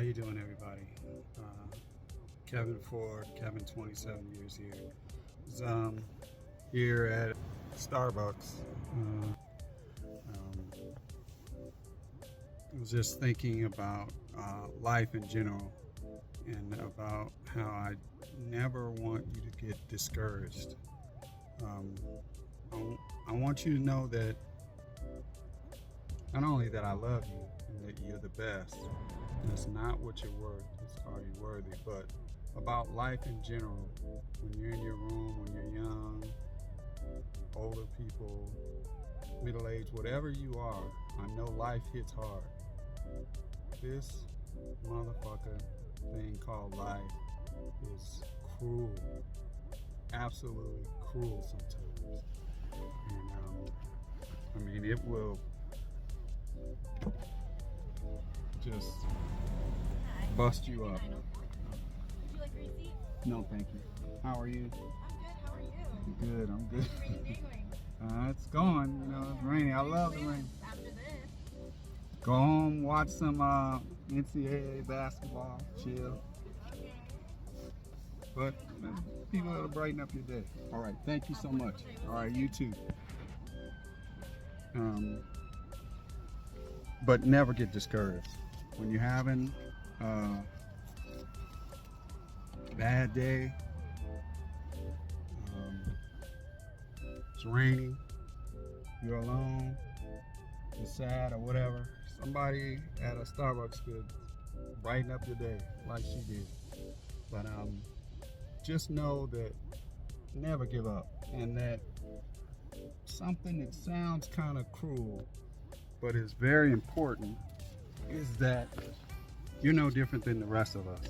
you doing, everybody? Kevin Ford, Kevin, 27 years here. Here at Starbucks. I was just thinking about life in general and about how I never want you to get discouraged. I want you to know that not only that I love you and that you're the best, that's not what you're worth, it's are you worthy, but about life in general. When you're in your room, when you're young, older people, middle-aged, whatever you are, I know life hits hard. This motherfucker thing called life is cruel, absolutely cruel sometimes. And I mean, it will just bust you up. Would you like a receipt? No, thank you. How are you? I'm good. How are you? Good, I'm good. How's your rainy day going? It's going, you know, it's raining. I love the rain. After this. Go home, watch some NCAA basketball, chill. Okay. But people that'll brighten up your day. All right, thank you so much. All right, you too. But never get discouraged. When you're having a bad day, it's raining, you're alone, you're sad or whatever, somebody at a Starbucks could brighten up your day like she did. But just know that never give up, and that something that sounds kind of cruel but is very important is that you're no different than the rest of us.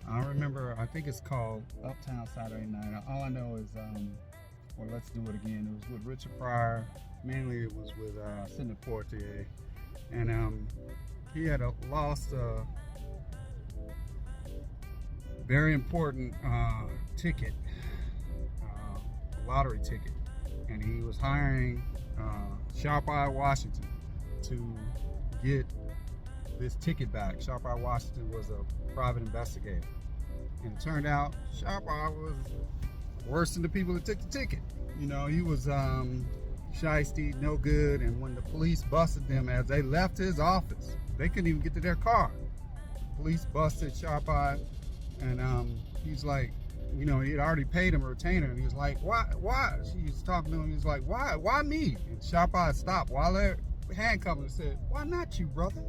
I remember, I think it's called Uptown Saturday Night. All I know is, or Let's Do It Again, it was with Richard Pryor. Mainly it was with Sidney Poitier. And he had lost a very important ticket, lottery ticket. And he was hiring Sharp Eye Washington to get this ticket back. Sharp Eye Washington was a private investigator. And it turned out Sharp Eye was worse than the people that took the ticket. You know, he was shiesty, no good, and when the police busted them as they left his office, they couldn't even get to their car. The police busted Sharp Eye, and he's like, you know, he had already paid him a retainer, and he was like, why? She was talking to him, he was like, why me? And Sharp Eye stopped while they're handcuffing and said, why not you, brother?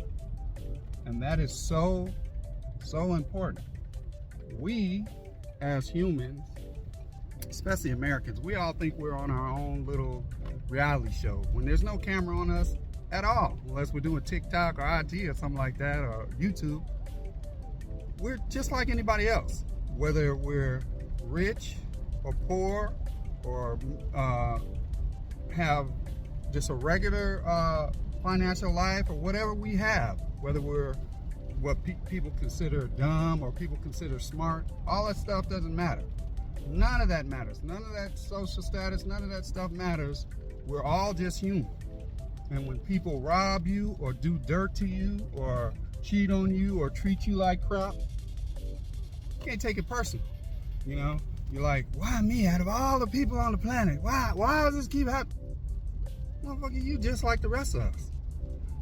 And that is so important. We, as humans, especially Americans, we all think we're on our own little reality show when there's no camera on us at all, unless we're doing TikTok or IT or something like that, or YouTube. We're just like anybody else, whether we're rich or poor or have just a regular financial life or whatever we have, whether we're what people consider dumb or people consider smart, all that stuff doesn't matter. None of that matters. None of that social status, none of that stuff matters. We're all just human. And when people rob you or do dirt to you or cheat on you or treat you like crap, you can't take it personal. You know, you're like, why me out of all the people on the planet? Why does this keep happening? Motherfucker, you just like the rest of us.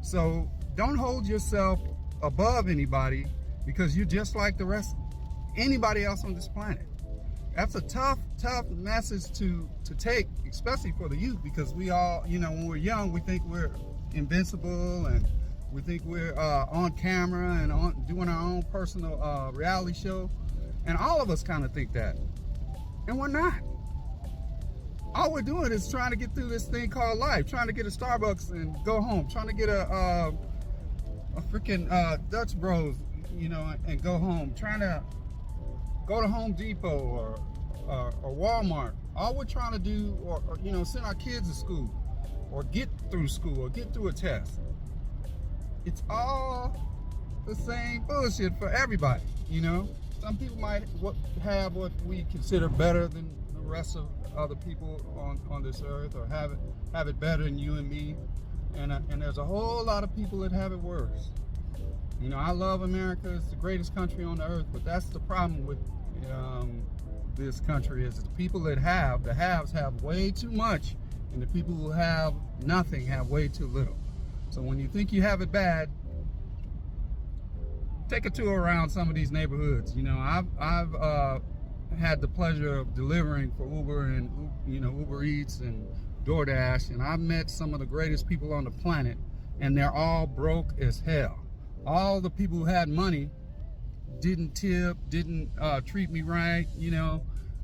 So don't hold yourself above anybody because you're just like the rest, anybody else on this planet. That's a tough message to take, especially for the youth, because we all, you know, when we're young, we think we're invincible and we think we're on camera and doing our own personal reality show. And all of us kind of think that. And we're not. All we're doing is trying to get through this thing called life, trying to get a Starbucks and go home, trying to get a freaking Dutch Bros, you know, and go home, trying to go to Home Depot or Walmart. All we're trying to do, or you know, send our kids to school, or get through school, or get through a test. It's all the same bullshit for everybody, you know. Some people might have what we consider better than the rest of other people on this earth, or have it better than you and me, and there's a whole lot of people that have it worse. You know, I love America. It's the greatest country on the earth, but that's the problem with this country is the people that have, the haves have way too much, and the people who have nothing have way too little. So when you think you have it bad, take a tour around some of these neighborhoods. You know, I've had the pleasure of delivering for Uber and, you know, Uber Eats and DoorDash, and I've met some of the greatest people on the planet, and they're all broke as hell. All the people who had money didn't tip, didn't treat me right, you know.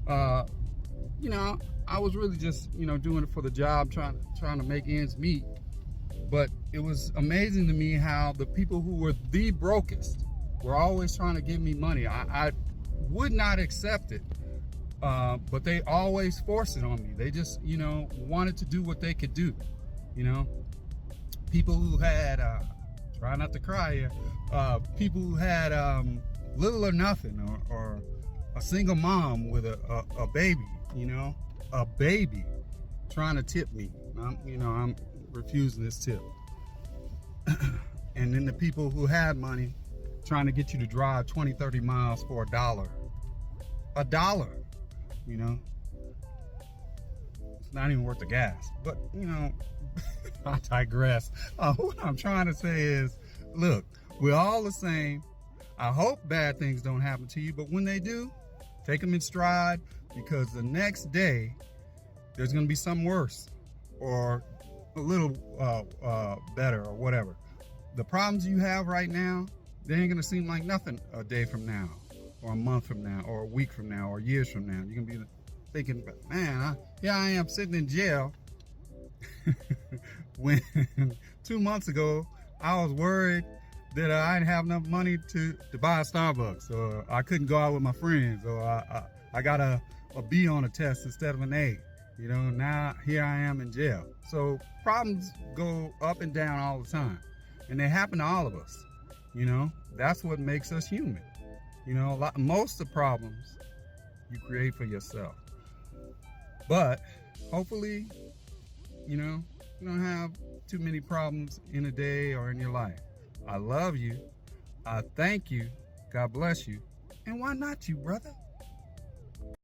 I was really just, you know, doing it for the job, trying to make ends meet. But it was amazing to me how the people who were the brokest were always trying to give me money. I would not accept it, but they always forced it on me. They just, you know, wanted to do what they could do, you know. People who had, try not to cry here, people who had little or nothing, or a single mom with a baby, you know, a baby trying to tip me. I'm refusing this tip. And then the people who had money trying to get you to drive 20, 30 miles for $1. $1, you know. It's not even worth the gas. But, you know, I digress. What I'm trying to say is, look, we're all the same. I hope bad things don't happen to you, but when they do, take them in stride, because the next day there's going to be something worse or a little better or whatever. The problems you have right now, they ain't going to seem like nothing a day from now or a month from now or a week from now or years from now. You're going to be thinking, man, here I am sitting in jail when 2 months ago I was worried that I didn't have enough money to buy a Starbucks, or I couldn't go out with my friends, or I got a B on a test instead of an A. You know, now here I am in jail. So problems go up and down all the time, and they happen to all of us. You know, that's what makes us human. You know, most of the problems you create for yourself. But hopefully, you know, you don't have too many problems in a day or in your life. I love you. I thank you. God bless you. And why not you, brother?